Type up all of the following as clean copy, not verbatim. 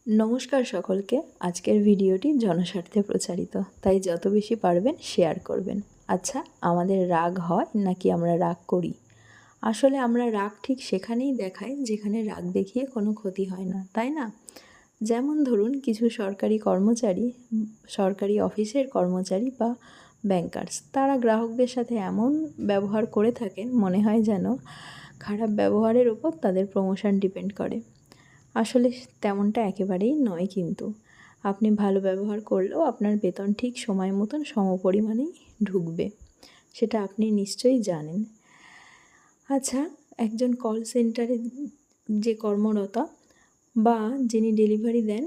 নমস্কার সকলকে। আজকের ভিডিওটি জনস্বার্থে প্রচারিত, তাই যত বেশি পারবেন শেয়ার করবেন। আচ্ছা, আমাদের রাগ হয় নাকি আমরা রাগ করি? আসলে আমরা রাগ ঠিক সেখানেই দেখাই যেখানে রাগ দেখিয়ে কোনো ক্ষতি হয় না, তাই না? যেমন ধরুন, কিছু সরকারি কর্মচারী, সরকারি অফিসের কর্মচারী বা ব্যাংকার্স, তারা গ্রাহকদের সাথে এমন ব্যবহার করে থাকেন মনে হয় যেন খারাপ ব্যবহারের ওপর তাদের প্রমোশন ডিপেন্ড করে। আসলে তেমনটা একেবারেই নয়। কিন্তু আপনি ভালো ব্যবহার করলেও আপনার বেতন ঠিক সময় মতন সমপরিমাণেই ঢুকবে, সেটা আপনি নিশ্চয়ই জানেন। আচ্ছা, একজন কল সেন্টারে যে কর্মরতা বা যিনি ডেলিভারি দেন,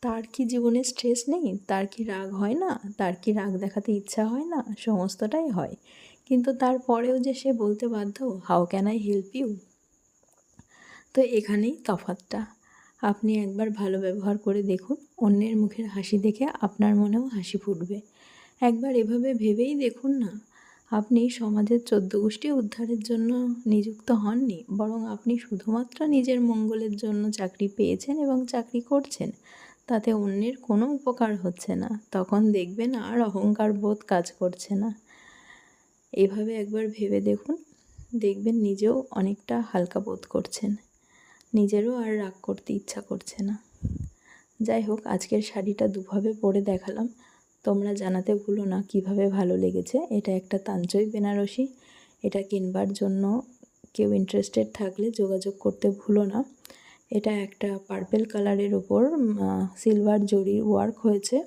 তার কি জীবনে স্ট্রেস নেই? তার কি রাগ হয় না? তার কি রাগ দেখাতে ইচ্ছা হয় না? সমস্তটাই হয়, কিন্তু তারপরেও যে সে বলতে বাধ্য, how can I help you? তো এখানেই তফাৎটা। আপনি একবার ভালো ব্যবহার করে দেখুন, অন্যের মুখের হাসি দেখে আপনার মনেও হাসি ফুটবে। একবার এভাবে ভেবেই দেখুন না, আপনি সমাজের 14 গোষ্ঠী উদ্ধারের জন্য নিযুক্ত হননি, বরং আপনি শুধুমাত্র নিজের মঙ্গলের জন্য চাকরি পেয়েছেন এবং চাকরি করছেন। তাতে অন্যের কোনো উপকার হচ্ছে না। তখন দেখবেন আর অহংকার বোধ কাজ করছে না। এভাবে একবার ভেবে দেখুন, দেখবেন নিজেও অনেকটা হালকা বোধ করছেন, নিজেরও আর রাগ করতে ইচ্ছা করছে না। যাই হোক, আজকের শাড়িটা দুভাবে পরে দেখালাম। তোমরা জানাতে ভুলো না কিভাবে ভালো লেগেছে। এটা একটা তাঞ্চই বেনারসি। এটা কিনবার জন্য কেউ ইন্টারেস্টেড থাকলে যোগাযোগ করতে ভুলো না। এটা একটা পার্পেল কালারের ওপর সিলভার জরির ওয়ার্ক হয়েছে।